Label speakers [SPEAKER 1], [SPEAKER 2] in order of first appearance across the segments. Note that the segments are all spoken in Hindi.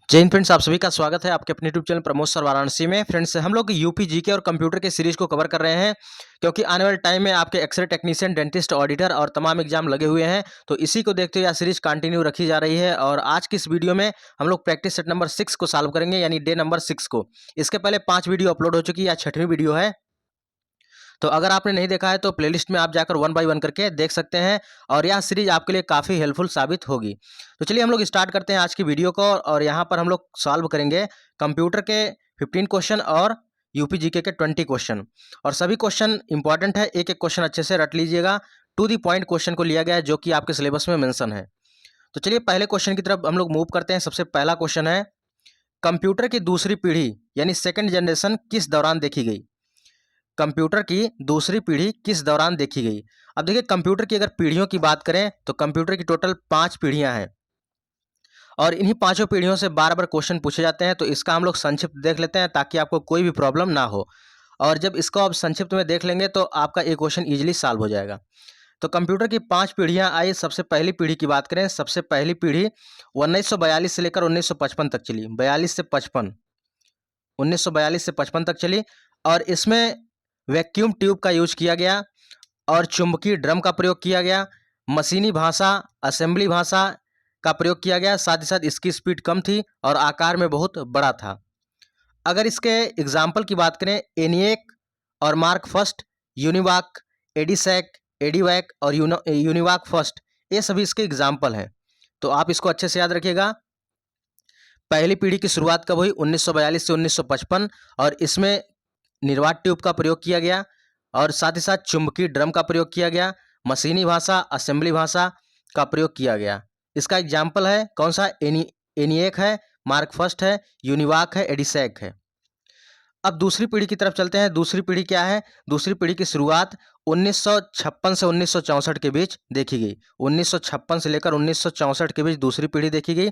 [SPEAKER 1] जय हिंद फ्रेंड्स, आप सभी का स्वागत है आपके अपने YouTube channel Pramod sir Varanasi में। फ्रेंड्स, हम लोग यूपी जीके और कंप्यूटर के सीरीज को कवर कर रहे हैं क्योंकि आने वाले टाइम में आपके एक्सरे टेक्नीशियन, डेंटिस्ट, ऑडिटर और तमाम एग्जाम लगे हुए हैं। तो इसी को देखते हुए यह सीरीज कंटिन्यू रखी जा रही है और आज की इस वीडियो में हम लोग प्रैक्टिस सेट नंबर 6 को सॉल्व करेंगे, यानी डे नंबर 6 को। इसके पहले 5 वीडियो अपलोड हो चुकी है, यह 6वीं वीडियो है। तो अगर आपने नहीं देखा है तो प्लेलिस्ट में आप जाकर 1 बाय 1 करके देख सकते हैं और यह सीरीज आपके लिए काफ़ी हेल्पफुल साबित होगी। तो चलिए हम लोग स्टार्ट करते हैं आज की वीडियो को और यहाँ पर हम लोग सॉल्व करेंगे कंप्यूटर के 15 क्वेश्चन और यूपी जीके के 20 क्वेश्चन। और सभी क्वेश्चन इंपॉर्टेंट है, एक एक क्वेश्चन अच्छे से रट लीजिएगा। टू दी पॉइंट क्वेश्चन को लिया गया है जो कि आपके सिलेबस में मेंशन है। तो चलिए पहले क्वेश्चन की तरफ हम लोग मूव करते हैं। सबसे पहला क्वेश्चन है, कंप्यूटर की दूसरी पीढ़ी यानी सेकेंड जनरेशन किस दौरान देखी गई? कंप्यूटर की दूसरी पीढ़ी किस दौरान देखी गई? अब देखिए, कंप्यूटर की अगर पीढ़ियों की बात करें तो कंप्यूटर की टोटल 5 पीढ़ियां हैं और इन्हीं पांचों पीढ़ियों से बार बार क्वेश्चन पूछे जाते हैं। तो इसका हम लोग संक्षिप्त देख लेते हैं ताकि आपको कोई भी प्रॉब्लम ना हो। और जब इसको आप संक्षिप्त में देख लेंगे तो आपका एक क्वेश्चन ईजिली सॉल्व हो जाएगा। तो कंप्यूटर की 5 पीढ़ियां आई। सबसे पहली पीढ़ी की बात करें, सबसे पहली पीढ़ी 1942 से लेकर 1955 तक चली। 1942 से 55 तक चली और इसमें वैक्यूम ट्यूब का यूज किया गया और चुंबकीय ड्रम का प्रयोग किया गया। मशीनी भाषा, असेंबली भाषा का प्रयोग किया गया। साथ ही साथ इसकी स्पीड कम थी और आकार में बहुत बड़ा था। अगर इसके एग्जाम्पल की बात करें, एनिएक और मार्क फर्स्ट, यूनिवाक, एडिसैक, एडीवैक और यूनिवाक फर्स्ट, ये सभी इसके एग्जाम्पल हैं। तो आप इसको अच्छे से याद रखिएगा। पहली पीढ़ी की शुरुआत कब हुई? 1942 से 1955 और इसमें निर्वात ट्यूब का प्रयोग किया गया और साथ ही साथ चुंबकीय ड्रम का प्रयोग किया गया। मशीनी भाषा, असेंबली भाषा का प्रयोग किया गया। इसका एग्जाम्पल है कौन सा? एनिएक है, मार्क फर्स्ट है, यूनिवाक है, एडिसैक है। अब दूसरी पीढ़ी की तरफ चलते हैं। दूसरी पीढ़ी क्या है? दूसरी पीढ़ी की शुरुआत 1956 से 1964 के बीच देखी गई। 1956 से लेकर 1964 के बीच दूसरी पीढ़ी देखी गई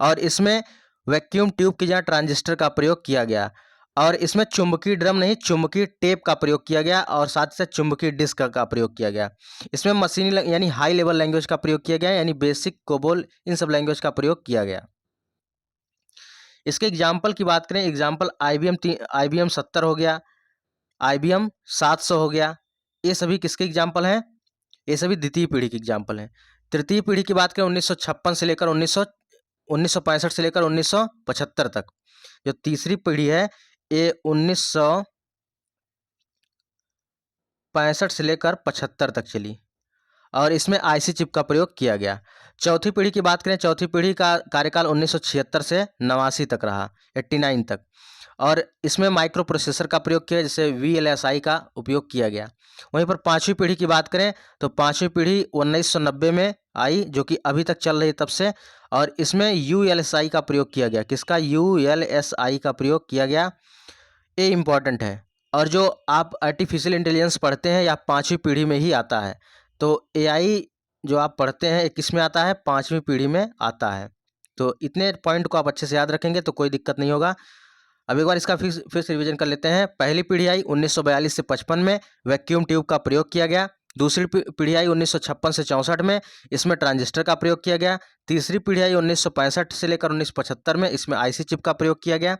[SPEAKER 1] और इसमें वैक्यूम ट्यूब की जगह ट्रांजिस्टर का प्रयोग किया गया और इसमें चुंबकीय ड्रम नहीं, चुंबकीय टेप का प्रयोग किया गया और साथ ही साथ चुंबकीय डिस्क का प्रयोग किया गया। इसमें मशीनी यानी हाई लेवल लैंग्वेज का प्रयोग किया गया, यानी बेसिक, कोबोल, इन सब लैंग्वेज का प्रयोग किया गया। इसके एग्जाम्पल की बात करें, एग्जाम्पल IBM 70 हो गया, IBM 700 हो गया। ये सभी किसके एग्जाम्पल हैं? ये सभी द्वितीय पीढ़ी के एग्जाम्पल हैं। तृतीय पीढ़ी की बात करें 1956 से लेकर 1965 से लेकर 1975 तक। जो तीसरी पीढ़ी है ये 1965 से लेकर 75 तक चली और इसमें आईसी चिप का प्रयोग किया गया। चौथी पीढ़ी की बात करें, चौथी पीढ़ी का कार्यकाल 1976 से 89 तक रहा, 89 तक, और इसमें माइक्रो प्रोसेसर का प्रयोग किया, जैसे VLSI का उपयोग किया गया। वहीं पर पांचवी पीढ़ी की बात करें तो पांचवी पीढ़ी 1990 में आई, जो कि अभी तक चल रही है तब से, और इसमें ULSI का प्रयोग किया गया। किसका? ULSI का प्रयोग किया गया। ये इम्पॉर्टेंट है। और जो आप आर्टिफिशियल इंटेलिजेंस पढ़ते हैं या 5वीं पीढ़ी में ही आता है। तो AI जो आप पढ़ते हैं किस में आता है? 5वीं पीढ़ी में आता है। तो इतने पॉइंट को आप अच्छे से याद रखेंगे तो कोई दिक्कत नहीं होगा। अब एक बार इसका फिर से रिवीजन कर लेते हैं। पहली पीढ़ी आई 1942 से 55 में, वैक्यूम ट्यूब का प्रयोग किया गया। दूसरी पीढ़ी आई 1956 से 64 में, इसमें ट्रांजिस्टर का प्रयोग किया गया। तीसरी पीढ़ी आई 1965 से लेकर 1975 में, इसमें IC चिप का प्रयोग किया गया।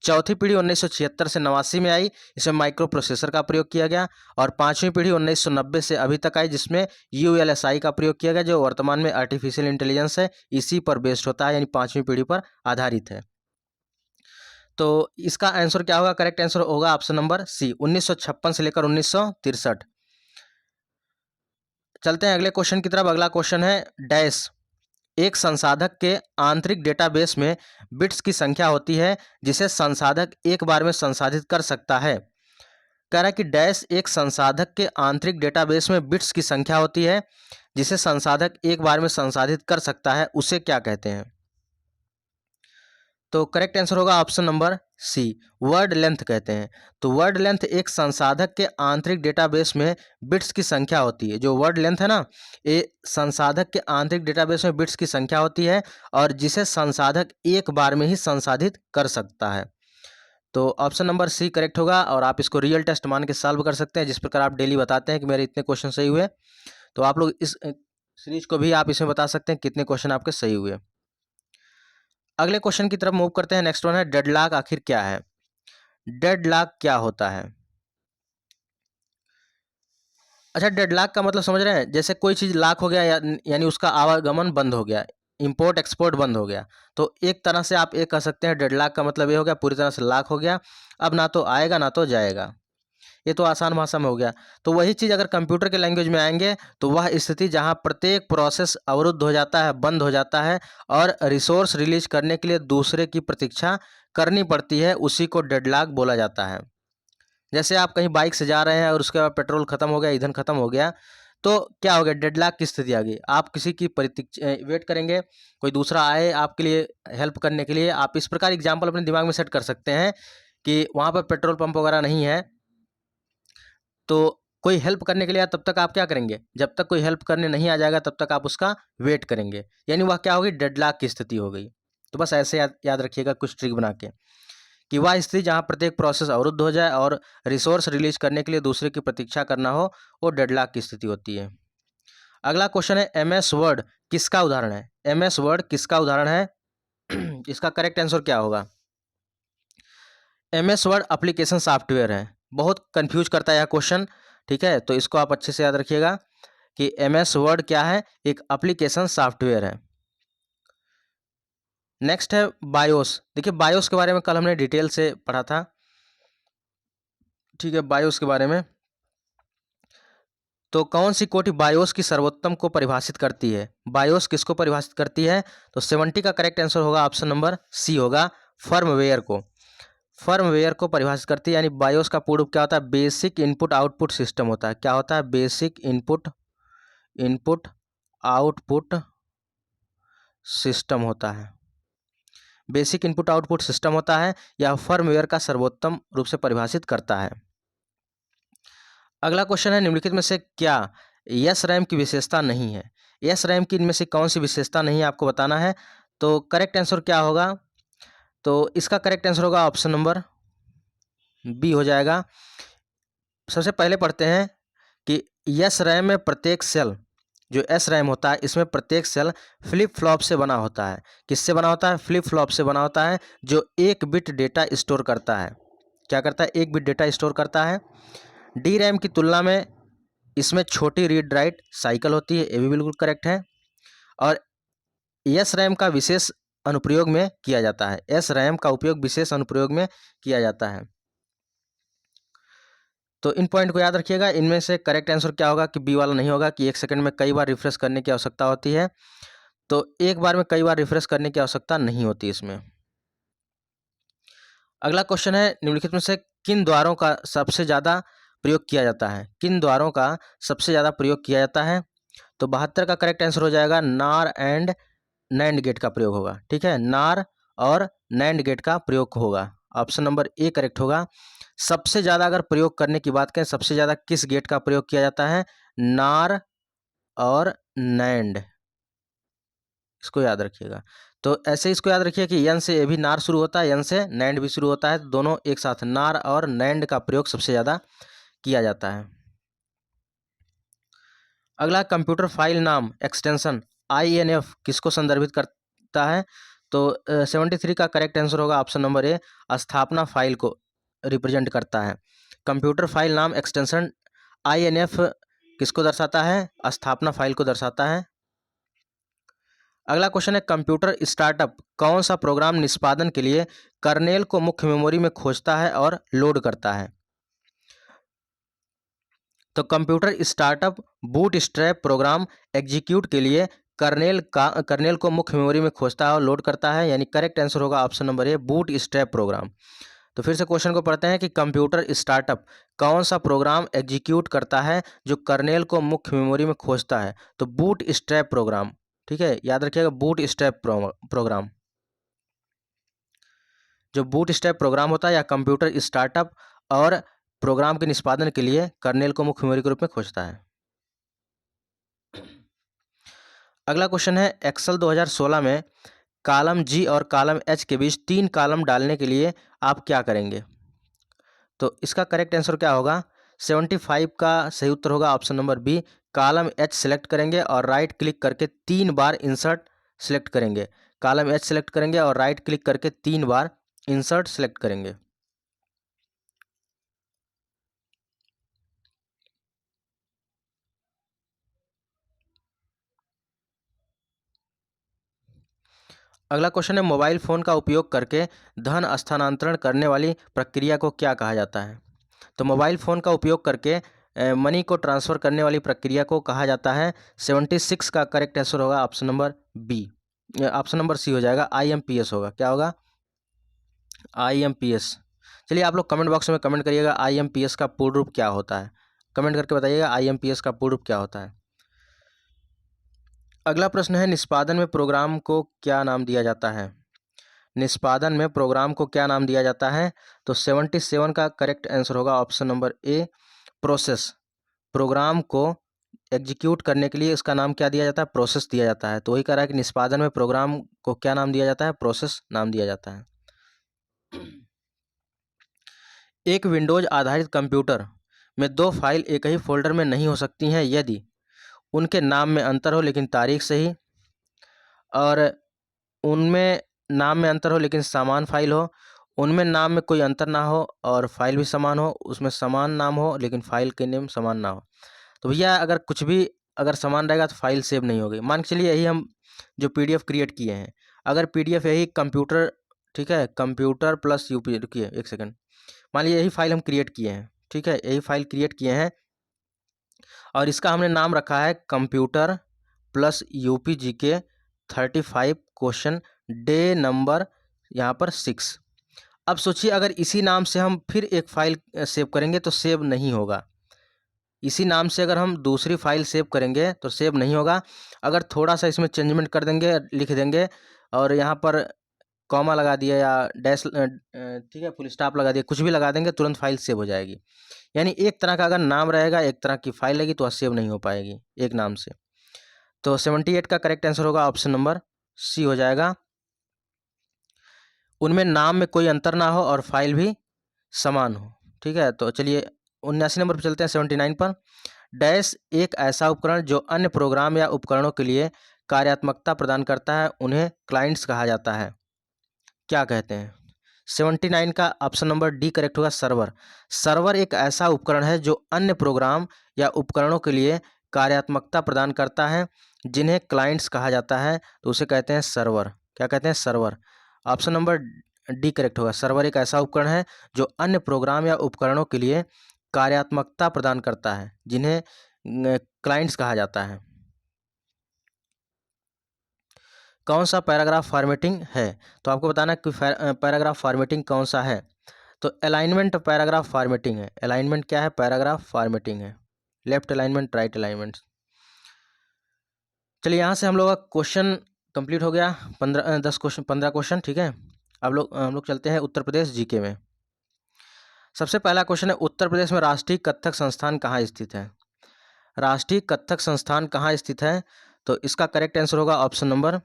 [SPEAKER 1] चौथी पीढ़ी 1976 से 89 में आई, इसमें माइक्रो प्रोसेसर का प्रयोग किया गया। और पांचवी पीढ़ी 1990 से अभी तक आई, जिसमें ULSI का प्रयोग किया गया, जो वर्तमान में आर्टिफिशियल इंटेलिजेंस है, इसी पर बेस्ड होता है, यानी पांचवी पीढ़ी पर आधारित है। तो इसका आंसर क्या होगा? करेक्ट आंसर होगा ऑप्शन नंबर सी, 1956 से लेकर 1963। चलते हैं अगले क्वेश्चन की तरफ। अगला क्वेश्चन है, डैश एक संसाधक के आंतरिक डेटाबेस में बिट्स की संख्या होती है जिसे संसाधक एक बार में संसाधित कर सकता है। कह रहा है कि डैश एक संसाधक के आंतरिक डेटाबेस में बिट्स की संख्या होती है जिसे संसाधक एक बार में संसाधित कर सकता है, उसे क्या कहते हैं? तो करेक्ट आंसर होगा option number C, word length कहते हैं। तो वर्ड लेंथ एक संसाधक के आंतरिक डेटाबेस में बिट्स की संख्या होती है। जो वर्ड लेंथ है ना, ये संसाधक के आंतरिक डेटाबेस में बिट्स की संख्या होती है और जिसे संसाधक एक बार में ही संसाधित कर सकता है। तो ऑप्शन नंबर सी करेक्ट होगा और आप इसको रियल टेस्ट मान के सॉल्व कर सकते हैं, जिस प्रकार आप डेली बताते हैं कि मेरे इतने क्वेश्चन सही हुए। तो आप लोग इस सीरीज को भी आप इसमें बता सकते हैं कितने क्वेश्चन आपके सही हुए। अगले क्वेश्चन की तरफ मूव करते हैं। नेक्स्ट वन है डेडलॉक आखिर क्या है। डेडलॉक क्या होता है। अच्छा, डेडलॉक का मतलब समझ रहे हैं, जैसे कोई चीज़ लॉक हो गया यानी उसका आवागमन बंद हो गया, इंपोर्ट एक्सपोर्ट बंद हो गया। तो एक तरह से आप ये कह सकते हैं डेडलॉक का मतलब ये हो गया पूरी तरह से लॉक हो गया, अब ना तो आएगा ना तो जाएगा। ये तो आसान भाषा में हो गया। तो वही चीज़ अगर कंप्यूटर के लैंग्वेज में आएंगे तो वह स्थिति जहाँ प्रत्येक प्रोसेस अवरुद्ध हो जाता है, बंद हो जाता है और रिसोर्स रिलीज करने के लिए दूसरे की प्रतीक्षा करनी पड़ती है, उसी को डेडलॉक बोला जाता है। जैसे आप कहीं बाइक से जा रहे हैं और उसके बाद पेट्रोल खत्म हो गया, ईंधन खत्म हो गया, तो क्या हो गया, डेडलॉक की स्थिति आ गई। आप किसी की प्रतीक्षा वेट करेंगे, कोई दूसरा आए आपके लिए हेल्प करने के लिए। आप इस प्रकार एग्जाम्पल अपने दिमाग में सेट कर सकते हैं कि वहाँ पर पेट्रोल पंप वगैरह नहीं है, तो कोई हेल्प करने के लिए तब तक आप क्या करेंगे, जब तक कोई हेल्प करने नहीं आ जाएगा तब तक आप उसका वेट करेंगे, यानी वह क्या होगी, डेडलॉक की स्थिति हो गई। तो बस ऐसे याद रखिएगा कुछ ट्रिक बना के कि वह स्थिति जहाँ प्रत्येक प्रोसेस अवरुद्ध हो जाए और रिसोर्स रिलीज करने के लिए दूसरे की प्रतीक्षा करना हो, वो डेडलॉक की स्थिति होती है। अगला क्वेश्चन है एम एस वर्ड किसका उदाहरण है। एम एस वर्ड किसका उदाहरण है, इसका करेक्ट आंसर क्या होगा। M S word application software है। बहुत कंफ्यूज करता है यह क्वेश्चन, ठीक है, तो इसको आप अच्छे से याद रखिएगा कि एम एस वर्ड क्या है, एक एप्लीकेशन सॉफ्टवेयर है। नेक्स्ट है बायोस। देखिए बायोस के बारे में कल हमने डिटेल से पढ़ा था, ठीक है, बायोस के बारे में। तो कौन सी कोटि बायोस की सर्वोत्तम को परिभाषित करती है। बायोस किसको परिभाषित करती है, तो 70 का करेक्ट आंसर होगा ऑप्शन नंबर सी होगा, फर्मवेयर को। फर्मवेयर को परिभाषित करती है, यानी बायोस का पूर्ण क्या होता है, बेसिक इनपुट आउटपुट सिस्टम होता है। क्या होता है, बेसिक इनपुट आउटपुट सिस्टम होता है। बेसिक इनपुट आउटपुट सिस्टम होता है, यह फर्मवेयर का सर्वोत्तम रूप से परिभाषित करता है। अगला क्वेश्चन है निम्नलिखित में से क्या यस रैम की विशेषता नहीं है। यस रैम की इनमें से कौन सी विशेषता नहीं है आपको बताना है। तो करेक्ट आंसर क्या होगा, तो इसका करेक्ट आंसर होगा ऑप्शन नंबर बी हो जाएगा। सबसे पहले पढ़ते हैं कि यस रैम में प्रत्येक सेल, जो एस रैम होता है इसमें प्रत्येक सेल फ्लिप फ्लॉप से बना होता है। किससे बना होता है, फ्लिप फ्लॉप से बना होता है, जो एक बिट डेटा स्टोर करता है। क्या करता है, एक बिट डेटा स्टोर करता है। डी रैम की तुलना में इसमें छोटी रीड राइट साइकिल होती है, ये भी बिल्कुल करेक्ट है। और एस रैम का विशेष अनुप्रयोग में किया जाता है। एस रैम का उपयोग विशेष अनुप्रयोग में किया जाता है। तो इन पॉइंट को याद रखिएगा। इनमें से करेक्ट आंसर क्या होगा कि बी वाला नहीं होगा, कि एक सेकंड में कई बार रिफ्रेश करने की आवश्यकता होती है। तो एक बार में कई बार रिफ्रेश करने की आवश्यकता नहीं होती इसमें। अगला क्वेश्चन है निम्नलिखित में से किन द्वारों का सबसे ज़्यादा प्रयोग किया जाता है। किन द्वारों का सबसे ज़्यादा प्रयोग किया जाता है। तो 72 का करेक्ट आंसर हो जाएगा, नार एंड नैंड गेट का प्रयोग होगा। ठीक है, नार और नैंड गेट का प्रयोग होगा, ऑप्शन नंबर ए करेक्ट होगा। सबसे ज़्यादा अगर प्रयोग करने की बात करें, सबसे ज़्यादा किस गेट का प्रयोग किया जाता है, नार और नैंड, इसको याद रखिएगा। तो ऐसे इसको याद रखिए कि यन से ए भी नार शुरू होता है, यन से नैंड भी शुरू होता है, तो दोनों एक साथ नार और नैंड का प्रयोग सबसे ज़्यादा किया जाता है। अगला कंप्यूटर फाइल नाम एक्सटेंशन INF किसको संदर्भित करता है। तो 73 का करेक्ट आंसर होगा ऑप्शन नंबर ए, स्थापना फाइल को रिप्रेजेंट करता है। कंप्यूटर फाइल नाम एक्सटेंशन INF किसको दर्शाता है, स्थापना फाइल को दर्शाता है। अगला क्वेश्चन है कंप्यूटर स्टार्टअप कौन सा प्रोग्राम निष्पादन के लिए कर्नेल को मुख्य मेमोरी में खोजता है और लोड करता है। तो computer startup boot strap program execute के लिए कर्नेल को मुख्य मेमोरी में खोजता है और लोड करता है, यानी करेक्ट आंसर होगा option number A, bootstrap program. तो फिर से क्वेश्चन को पढ़ते हैं कि कंप्यूटर स्टार्टअप कौन सा प्रोग्राम एग्जीक्यूट करता है जो कर्नेल को मुख्य मेमोरी में खोजता है। तो बूट स्ट्रैप प्रोग्राम, ठीक है, याद रखिएगा बूट स्ट्रैप प्रोग्राम। जो बूट स्ट्रैप प्रोग्राम होता है या कंप्यूटर स्टार्टअप और प्रोग्राम के निष्पादन के लिए कर्नेल को मुख्य मेमोरी के रूप में खोजता है। अगला क्वेश्चन है एक्सेल 2016 में कॉलम जी और कॉलम एच के बीच 3 कॉलम डालने के लिए आप क्या करेंगे। तो इसका करेक्ट आंसर क्या होगा, 75 का सही उत्तर होगा option number B, column H select करेंगे और राइट क्लिक करके 3 बार इंसर्ट सेलेक्ट करेंगे। कॉलम एच सेलेक्ट करेंगे और राइट क्लिक करके 3 बार इंसर्ट सेलेक्ट करेंगे। अगला क्वेश्चन है, मोबाइल फ़ोन का उपयोग करके धन स्थानांतरण करने वाली प्रक्रिया को क्या कहा जाता है? तो मोबाइल फ़ोन का उपयोग करके मनी को ट्रांसफ़र करने वाली प्रक्रिया को कहा जाता है, 76 का करेक्ट आंसर होगा option number B, option number C हो जाएगा, IMPS होगा। क्या होगा? IMPS। चलिए आप लोग कमेंट बॉक्स में कमेंट करिएगा IMPS का पूर्ण रूप क्या होता है, कमेंट करके बताइएगा IMPS का पूर्ण रूप क्या होता है। अगला प्रश्न है, निष्पादन में प्रोग्राम को क्या नाम दिया जाता है? निष्पादन में प्रोग्राम को क्या नाम दिया जाता है? तो 77 का करेक्ट आंसर होगा option number A, process. Program को एग्जीक्यूट करने के लिए इसका नाम क्या दिया जाता है? प्रोसेस दिया जाता है। तो वही कह रहा है कि निष्पादन में प्रोग्राम को क्या नाम दिया जाता है? प्रोसेस नाम दिया जाता है। एक विंडोज आधारित कंप्यूटर में 2 फाइल एक ही फोल्डर में नहीं हो सकती हैं यदि उनके नाम में अंतर हो लेकिन तारीख सही, और उनमें नाम में अंतर हो लेकिन समान फाइल हो, उनमें नाम में कोई अंतर ना हो और फाइल भी समान हो, उसमें समान नाम हो लेकिन फाइल के नेम समान ना हो। तो भैया अगर कुछ भी अगर समान रहेगा तो फाइल सेव नहीं होगी। मान के चलिए यही हम जो PDF क्रिएट किए हैं, अगर PDF यही कंप्यूटर, ठीक है, कंप्यूटर प्लस यूपी, रुकिए एक सेकंड, मान लीजिए यही फाइल हम क्रिएट किए हैं, ठीक है, यही फाइल क्रिएट किए हैं और इसका हमने नाम रखा है computer plus UPGK 35 question day number यहाँ पर 6। अब सोचिए अगर इसी नाम से हम फिर एक फाइल सेव करेंगे तो सेव नहीं होगा। इसी नाम से अगर हम दूसरी फाइल सेव करेंगे तो सेव नहीं होगा। अगर थोड़ा सा इसमें चेंजमेंट कर देंगे, लिख देंगे और यहाँ पर कॉमा लगा दिया या डैश, ठीक है, फुल स्टॉप लगा दिया, कुछ भी लगा देंगे, तुरंत फाइल सेव हो जाएगी। यानी एक तरह का अगर नाम रहेगा, एक तरह की फाइल रहेगी तो वह सेव नहीं हो पाएगी एक नाम से। तो 78 का करेक्ट आंसर होगा ऑप्शन नंबर सी हो जाएगा, उनमें नाम में कोई अंतर ना हो और फाइल भी समान हो। ठीक है, तो चलिए 79 नंबर पर चलते हैं, 79 पर। डैश एक ऐसा उपकरण जो अन्य प्रोग्राम या उपकरणों के लिए कार्यात्मकता प्रदान करता है, उन्हें क्लाइंट्स कहा जाता है, क्या कहते हैं? 79 का ऑप्शन नंबर डी करेक्ट होगा, सर्वर। सर्वर एक ऐसा उपकरण है जो अन्य प्रोग्राम या उपकरणों के लिए कार्यात्मकता प्रदान करता है, जिन्हें क्लाइंट्स कहा जाता है, तो उसे कहते हैं सर्वर। क्या कहते हैं? Server. Option number D correct होगा, सर्वर एक ऐसा उपकरण है जो अन्य प्रोग्राम या उपकरणों के लिए कार्यात्मकता प्रदान करता है, जिन्हें क्लाइंट्स कहा जाता है। कौन सा पैराग्राफ फॉर्मेटिंग है? तो आपको बताना कि पैराग्राफ फॉर्मेटिंग कौन सा है। तो अलाइनमेंट पैराग्राफ फॉर्मेटिंग है। अलाइनमेंट क्या है? पैराग्राफ फॉर्मेटिंग है, लेफ्ट अलाइनमेंट, राइट अलाइनमेंट। चलिए यहाँ से हम लोग का क्वेश्चन कंप्लीट हो गया, 10 क्वेश्चन, 15 क्वेश्चन, ठीक है। अब हम लोग चलते हैं उत्तर प्रदेश GK में। सबसे पहला क्वेश्चन है, उत्तर प्रदेश में राष्ट्रीय कथक संस्थान कहाँ स्थित है? राष्ट्रीय कथक संस्थान कहाँ स्थित है? तो इसका करेक्ट आंसर होगा ऑप्शन नंबर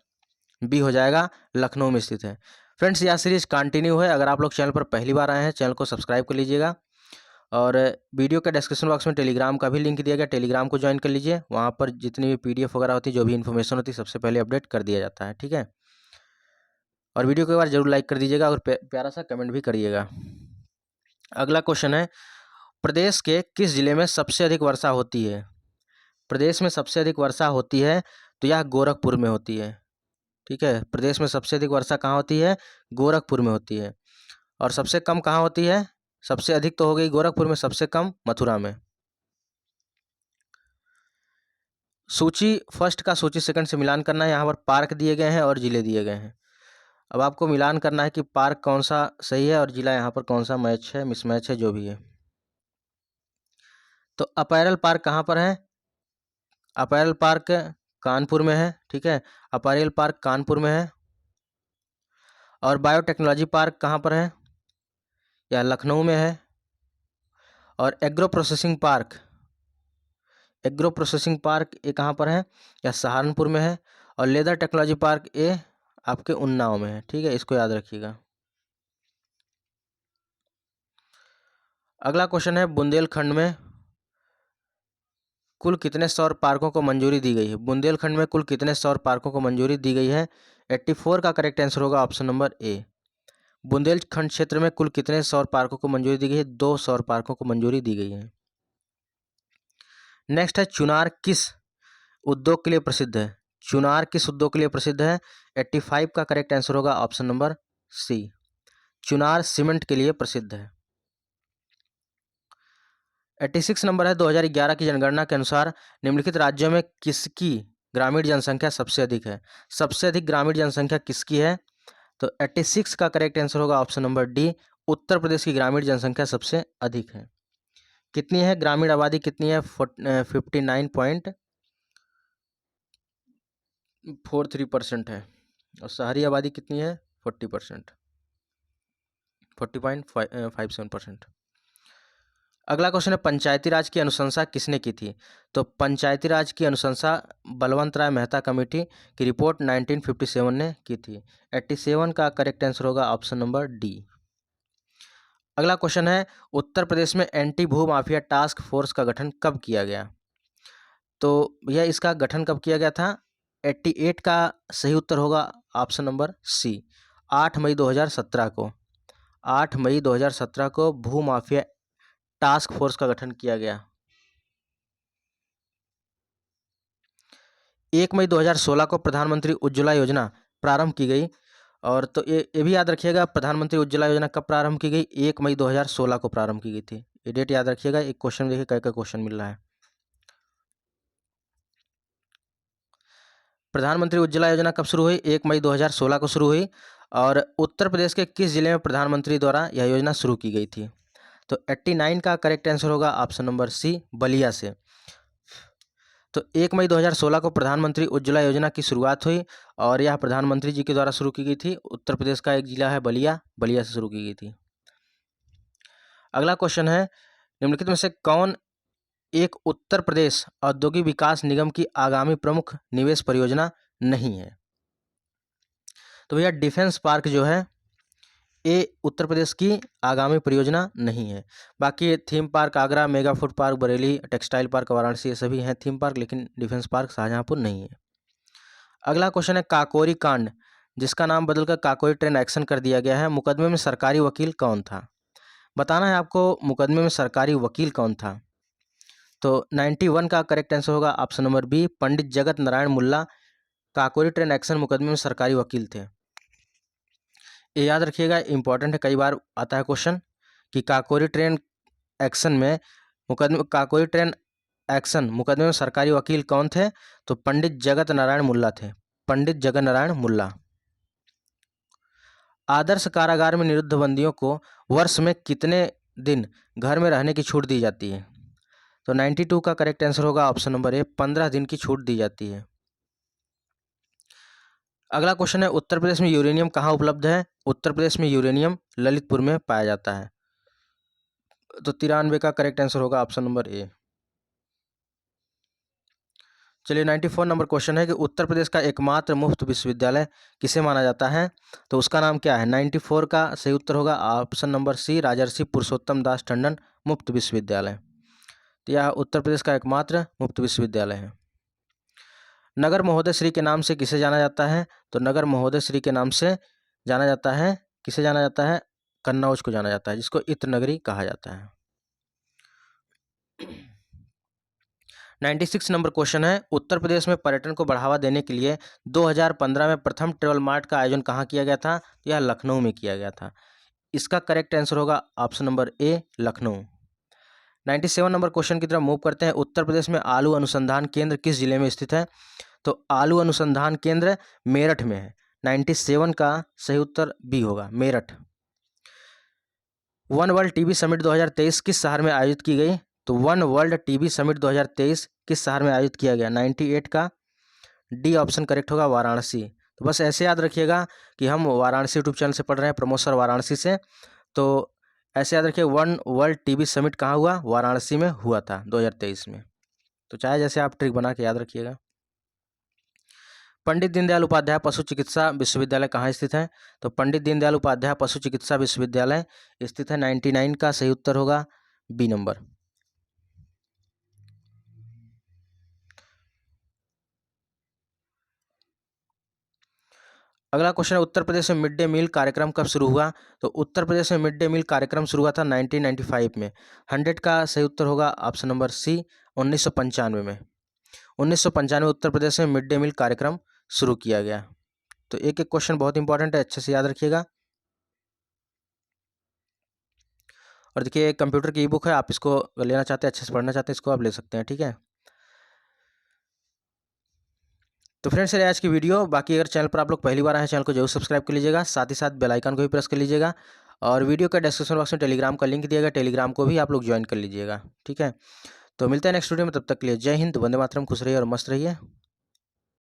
[SPEAKER 1] बी हो जाएगा, लखनऊ में स्थित है। फ्रेंड्स यह सीरीज कंटिन्यू है, अगर आप लोग चैनल पर पहली बार आए हैं चैनल को सब्सक्राइब कर लीजिएगा और वीडियो के डिस्क्रिप्शन बॉक्स में टेलीग्राम का भी लिंक दिया गया, टेलीग्राम को ज्वाइन कर लीजिए, वहाँ पर जितनी भी PDF वगैरह होती है, जो भी इन्फॉर्मेशन होती है, सबसे पहले अपडेट कर दिया जाता है, ठीक है। और वीडियो को एक बार जरूर लाइक कर दीजिएगा और प्यारा सा कमेंट भी करिएगा। अगला क्वेश्चन है, प्रदेश के किस जिले में सबसे अधिक वर्षा होती है? प्रदेश में सबसे अधिक वर्षा होती है तो यह गोरखपुर में होती है, ठीक है। प्रदेश में सबसे अधिक वर्षा कहाँ होती है? गोरखपुर में होती है। और सबसे कम कहाँ होती है? सबसे अधिक तो हो गई गोरखपुर में, सबसे कम मथुरा में। सूची फर्स्ट का सूची सेकंड से मिलान करना है। यहाँ पर पार्क दिए गए हैं और जिले दिए गए हैं। अब आपको मिलान करना है कि पार्क कौन सा सही है और जिला यहाँ पर कौन सा मैच है, मिसमैच है, जो भी है। तो अपैरल पार्क कहाँ पर है? अपैरल पार्क कानपुर में है, ठीक है, अपैरल पार्क कानपुर में है। और बायोटेक्नोलॉजी पार्क कहाँ पर है? या लखनऊ में है। और agro processing park, agro processing park ये कहाँ पर है? या सहारनपुर में है। और लेदर टेक्नोलॉजी पार्क ये आपके उन्नाव में है, ठीक है, इसको याद रखिएगा। अगला क्वेश्चन है, बुंदेलखंड में कुल कितने सौर पार्कों को मंजूरी दी गई है? बुंदेलखंड में कुल कितने सौर पार्कों को मंजूरी दी गई है, 84 का करेक्ट आंसर होगा ऑप्शन नंबर ए। बुंदेलखंड क्षेत्र में कुल कितने सौर पार्कों को मंजूरी दी गई है? 2 सौर पार्कों को मंजूरी दी गई है। नेक्स्ट है चुनार किस उद्योग के लिए प्रसिद्ध है? चुनार किस उद्योग के लिए प्रसिद्ध है? 85 का करेक्ट आंसर होगा option number C. Chunar cement के लिए प्रसिद्ध है। 86 नंबर है 2011 की जनगणना के अनुसार निम्नलिखित राज्यों में किसकी ग्रामीण जनसंख्या सबसे अधिक है? सबसे अधिक ग्रामीण जनसंख्या किसकी है? तो 86 का करेक्ट आंसर होगा option number D. Uttar Pradesh की ग्रामीण जनसंख्या सबसे अधिक है। कितनी है ग्रामीण आबादी? कितनी है? 59.43% है। और शहरी आबादी कितनी है? 40%, 40.57%। अगला क्वेश्चन है पंचायती राज की अनुशंसा किसने की थी? तो पंचायती राज की अनुशंसा बलवंत राय मेहता कमेटी की रिपोर्ट 1957 ने की थी। 87 का करेक्ट आंसर होगा ऑप्शन नंबर डी। अगला क्वेश्चन है उत्तर प्रदेश में एंटी भू माफिया टास्क फोर्स का गठन कब किया गया? तो भैया इसका गठन कब किया गया था? 88 का सही उत्तर होगा ऑप्शन नंबर सी। 8 मई 2017 को 8 मई 2017 को भू माफिया टास्क फोर्स का गठन किया गया। 1 मई 2016 को प्रधानमंत्री उज्ज्वला योजना प्रारंभ की गई। और तो ये भी याद रखिएगा प्रधानमंत्री उज्ज्वला योजना कब प्रारंभ की गई? 1 मई 2016 को प्रारंभ की गई थी। ये डेट याद रखिएगा। एक क्वेश्चन देखिए क्या क्या क्वेश्चन मिल रहा है। प्रधानमंत्री उज्ज्वला योजना कब शुरू हुई? 1 मई 2016 को शुरू हुई। और उत्तर प्रदेश के किस जिले में प्रधानमंत्री द्वारा यह योजना शुरू की गई थी? तो 89 का करेक्ट आंसर होगा ऑप्शन नंबर सी, बलिया से। तो 1 मई 2016 को प्रधानमंत्री उज्ज्वला योजना की शुरुआत हुई और यह प्रधानमंत्री जी के द्वारा शुरू की गई थी। उत्तर प्रदेश का एक जिला है बलिया, बलिया से शुरू की गई थी। अगला क्वेश्चन है निम्नलिखित में से कौन एक उत्तर प्रदेश औद्योगिक विकास निगम की आगामी प्रमुख निवेश परियोजना नहीं है? तो भैया डिफेंस पार्क जो है ये उत्तर प्रदेश की आगामी परियोजना नहीं है। बाकी theme park Agra, mega food park Bareilly, textile park Varanasi, ये सभी हैं थीम पार्क, लेकिन डिफेंस पार्क शाहजहांपुर नहीं है। अगला क्वेश्चन है काकोरी कांड जिसका नाम बदलकर काकोरी ट्रेन एक्शन कर दिया गया है, मुकदमे में सरकारी वकील कौन था? बताना है आपको मुकदमे में सरकारी वकील कौन था। तो 91 का करेक्ट आंसर होगा ऑप्शन नंबर बी, पंडित जगत नारायण मुल्ला काकोरी ट्रेन एक्शन मुकदमे में सरकारी वकील थे। ये याद रखिएगा, इंपॉर्टेंट है, कई बार आता है क्वेश्चन कि काकोरी ट्रेन एक्शन में काकोरी ट्रेन एक्शन मुकदमे में सरकारी वकील कौन थे? तो पंडित जगत नारायण मुल्ला थे, पंडित जगत नारायण मुल्ला। आदर्श कारागार में निरुद्ध बंदियों को वर्ष में कितने दिन घर में रहने की छूट दी जाती है? तो 92 का करेक्ट आंसर होगा ऑप्शन नंबर ए, 15 दिन की छूट दी जाती है। अगला क्वेश्चन है उत्तर प्रदेश में यूरेनियम कहाँ उपलब्ध है? उत्तर प्रदेश में यूरेनियम ललितपुर में पाया जाता है। तो 93 का करेक्ट आंसर होगा ऑप्शन नंबर ए। चलिए 94 नंबर क्वेश्चन है कि उत्तर प्रदेश का एकमात्र मुफ्त विश्वविद्यालय किसे माना जाता है? तो उसका नाम क्या है? 94 का सही उत्तर होगा ऑप्शन नंबर सी, राजर्षि पुरुषोत्तम दास टंडन मुफ्त विश्वविद्यालय। तो यह उत्तर प्रदेश का एकमात्र मुफ्त विश्वविद्यालय है। नगर महोदय श्री के नाम से किसे जाना जाता है? तो नगर महोदय श्री के नाम से जाना जाता है, किसे जाना जाता है? कन्नौज को जाना जाता है, जिसको इत्र नगरी कहा जाता है। 96 नंबर क्वेश्चन है उत्तर प्रदेश में पर्यटन को बढ़ावा देने के लिए 2015 में प्रथम ट्रेवल मार्ट का आयोजन कहाँ किया गया था? यह लखनऊ में किया गया था। इसका करेक्ट आंसर होगा ऑप्शन नंबर ए, लखनऊ। 97 नंबर क्वेश्चन की तरफ मूव करते हैं। उत्तर प्रदेश में आलू अनुसंधान केंद्र किस जिले में स्थित है? तो आलू अनुसंधान केंद्र मेरठ में है। 97 का सही उत्तर बी होगा, Meerut. One world TB summit 2023 किस शहर में आयोजित की गई? तो वन वर्ल्ड टीबी समिट 2023 किस शहर में आयोजित किया गया? 98 का डी ऑप्शन करेक्ट होगा, वाराणसी। तो बस ऐसे याद रखिएगा कि हम वाराणसी यूट्यूब चैनल से पढ़ रहे हैं, प्रमोद सर वाराणसी से। तो ऐसे याद रखिए वन वर्ल्ड टीबी समिट कहाँ हुआ? वाराणसी में हुआ था 2023 में। तो चाहे जैसे आप ट्रिक बना के याद रखिएगा। पंडित दीनदयाल उपाध्याय पशु चिकित्सा विश्वविद्यालय कहाँ स्थित है? तो पंडित दीनदयाल उपाध्याय पशु चिकित्सा विश्वविद्यालय स्थित है। 99 का सही उत्तर होगा बी नंबर। अगला क्वेश्चन है, उत्तर प्रदेश में मिड डे मील कार्यक्रम कब शुरू हुआ? तो उत्तर प्रदेश में मिड डे मील कार्यक्रम शुरू हुआ था 1995 में। 100 का सही उत्तर होगा ऑप्शन नंबर सी, 1995 में। 1995 में उत्तर प्रदेश में मिड डे मील कार्यक्रम शुरू किया गया। तो एक एक क्वेश्चन बहुत इंपॉर्टेंट है, अच्छे से याद रखिएगा। और देखिए कंप्यूटर की ई बुक है, आप इसको लेना चाहते हैं, अच्छे से पढ़ना चाहते हैं, इसको आप ले सकते हैं, ठीक है। तो फ्रेंड्स ये आज की वीडियो। बाकी अगर चैनल पर आप लोग पहली बार आए हैं, चैनल को जरूर सब्सक्राइब कर लीजिएगा, साथ ही साथ बेल आइकन को भी प्रेस कर लीजिएगा। और वीडियो का डिस्क्रिप्शन बॉक्स में टेलीग्राम का लिंक दिया गया, टेलीग्राम को भी आप लोग ज्वाइन कर लीजिएगा, ठीक है। तो मिलते हैं नेक्स्ट वीडियो में, तब तक के लिए जय हिंद, वंदे मातरम, खुश रहिए और मस्त रहिए।